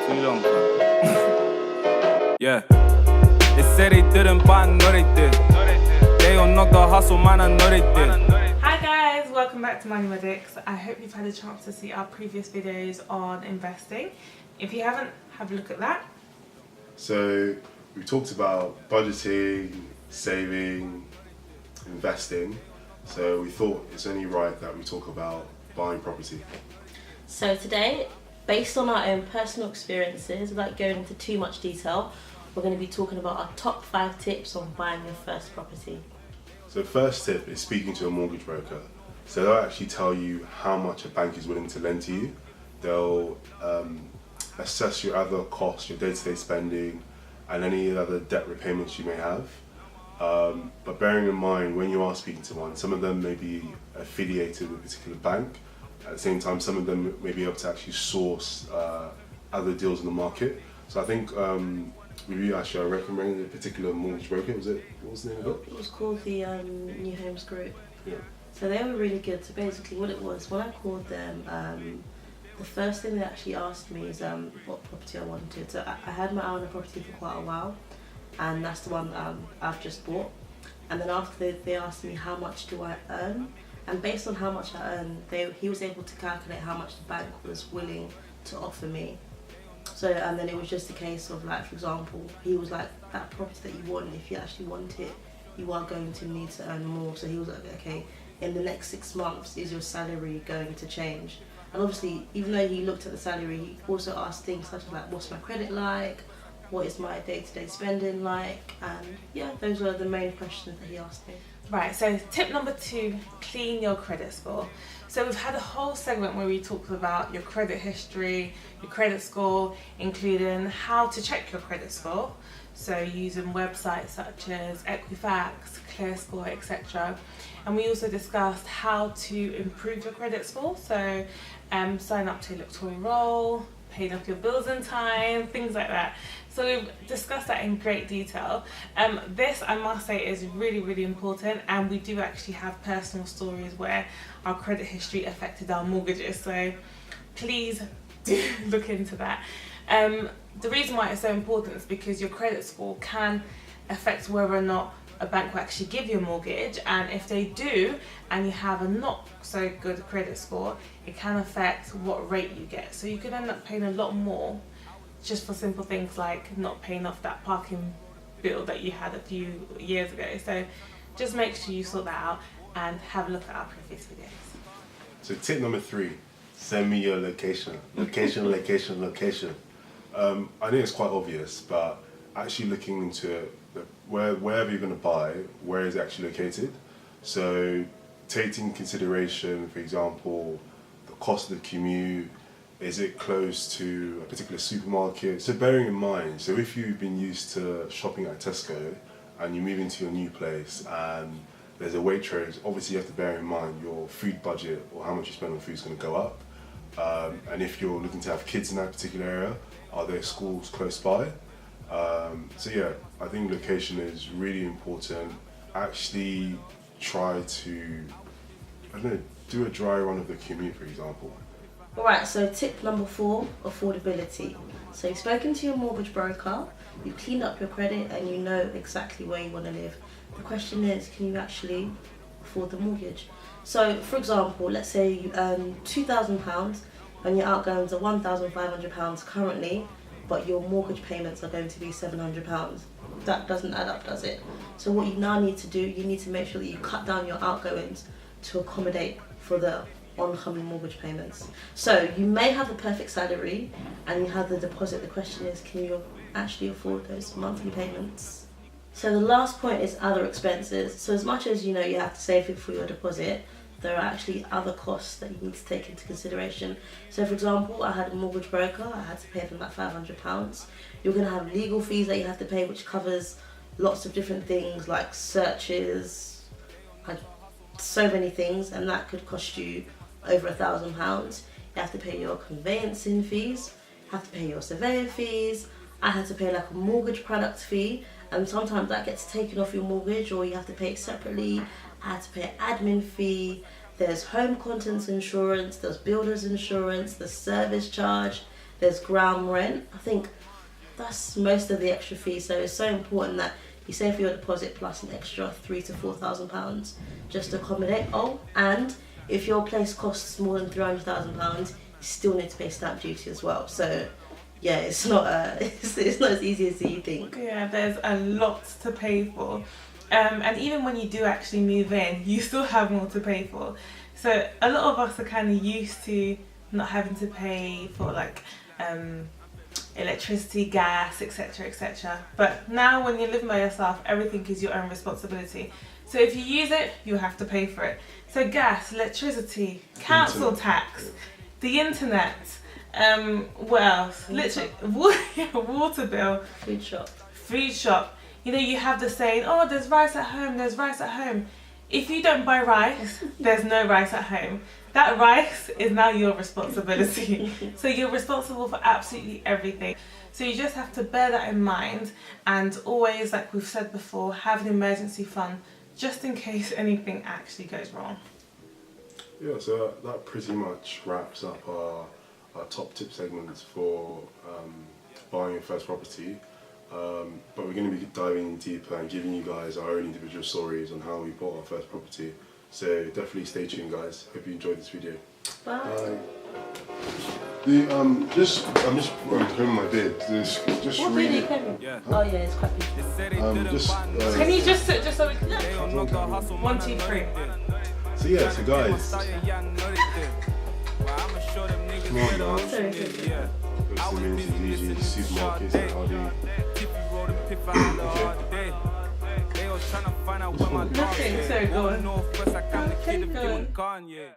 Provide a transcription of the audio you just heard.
too long, fam. Yeah. They said they didn't, but I know they did. They don't know the hustle, man, I know they did. Hi guys, welcome back to Money Medics. I hope you've had a chance to see our previous videos on investing. If you haven't, have a look at that. So we talked about budgeting, saving, investing. So we thought it's only right that we talk about buying property. So today, based on our own personal experiences, without going into too much detail, we're going to be talking about our top 5 tips on buying your first property. So first tip is speaking to a mortgage broker. So they'll actually tell you how much a bank is willing to lend to you. They'll assess your other costs, your day-to-day spending, and any other debt repayments you may have. But bearing in mind, when you are speaking to one, some of them may be affiliated with a particular bank. At the same time, some of them may be able to actually source other deals in the market. So I think I recommend a particular mortgage broker. What was the name of it? It was called the New Homes Group. Yeah. So they were really good. So basically what it was, when I called them, the first thing they actually asked me is what property I wanted. So I had my eye on a property for quite a while, and that's the one I've just bought. And then after they asked me how much do I earn, and based on how much I earn, he was able to calculate how much the bank was willing to offer me. So and then it was just a case of, like, for example, he was like, that property that you want, if you actually want it, you are going to need to earn more. So he was like, okay, in the next 6 months, is your salary going to change? And obviously, even though he looked at the salary, he also asked things such as, like, what's my credit like? What is my day-to-day spending like? And yeah, those were the main questions that he asked me. Right, so tip number 2, clean your credit score. So we've had a whole segment where we talked about your credit history, your credit score, including how to check your credit score. So using websites such as Equifax, ClearScore, etc. And we also discussed how to improve your credit score. So sign up to electoral roll, paying off your bills in time, things like that. So we've discussed that in great detail. This, I must say, is really, really important, and we do actually have personal stories where our credit history affected our mortgages. So please do look into that. The reason why it's so important is because your credit score can affect whether or not a bank will actually give you a mortgage, and if they do and you have a not so good credit score, it can affect what rate you get. So you could end up paying a lot more just for simple things like not paying off that parking bill that you had a few years ago. So just make sure you sort that out and have a look at our previous videos. So tip number 3, send me your location. Location. I think it's quite obvious, but actually looking into wherever you're going to buy, where is it actually located? So taking into consideration, for example, the cost of the commute. Is it close to a particular supermarket? So bearing in mind, so if you've been used to shopping at Tesco and you move into your new place and there's a Waitrose, obviously you have to bear in mind your food budget or how much you spend on food is going to go up. And if you're looking to have kids in that particular area, are there schools close by? So yeah, I think location is really important. Actually try to, do a dry run of the commute, for example. Alright, so tip number 4, affordability. So you've spoken to your mortgage broker, you've cleaned up your credit, and you know exactly where you want to live. The question is, can you actually afford the mortgage? So for example, let's say you earn £2,000 and your outgoings are £1,500 currently, but your mortgage payments are going to be £700. That doesn't add up, does it? So what you now need to do, you need to make sure that you cut down your outgoings to accommodate for the oncoming mortgage payments. So you may have the perfect salary and you have the deposit. The question is, can you actually afford those monthly payments? So the last point is other expenses. So as much as you have to save it for your deposit, there are actually other costs that you need to take into consideration. So for example, I had a mortgage broker, I had to pay them like £500. You're going to have legal fees that you have to pay, which covers lots of different things like searches, so many things, and that could cost you over £1,000. You have to pay your conveyancing fees, you have to pay your surveyor fees. I had to pay like a mortgage product fee, and sometimes that gets taken off your mortgage or you have to pay it separately. I had to pay an admin fee, there's home contents insurance, there's builder's insurance, the service charge, There's ground rent. I think that's most of the extra fees. So it's so important that you save for your deposit plus an extra £3,000 to £4,000 just to accommodate. Oh, and if your place costs more than £300,000, you still need to pay stamp duty as well. So yeah, it's not it's not as easy as you think. Yeah, there's a lot to pay for. And even when you do actually move in, you still have more to pay for. So a lot of us are kind of used to not having to pay for like electricity, gas, etc, etc. But now when you're living by yourself, everything is your own responsibility. So if you use it, you have to pay for it. So gas, electricity, council tax, the internet, what else? Literally, water bill, food shop. You know, you have the saying, oh, there's rice at home, there's rice at home. If you don't buy rice, there's no rice at home. That rice is now your responsibility. So you're responsible for absolutely everything. So you just have to bear that in mind, and always, like we've said before, have an emergency fund just in case anything actually goes wrong. Yeah, so that pretty much wraps up our top tip segments for buying your first property. But we're going to be diving deeper and giving you guys our own individual stories on how we bought our first property. So definitely stay tuned, guys. Hope you enjoyed this video. Bye. I'm just combing my beard. Just What read video it. camera? Yeah. Oh yeah, it's quite beautiful. Can you just sit just so we can look? They don't know the hustle, 1, 2, 3. So yeah, so guys, Come on, man. Sorry, sorry. Yeah. go to the usually supermarkets and Aldi. Nothing, so go on. Northwest, I can't Okay, keep go on. Kanye.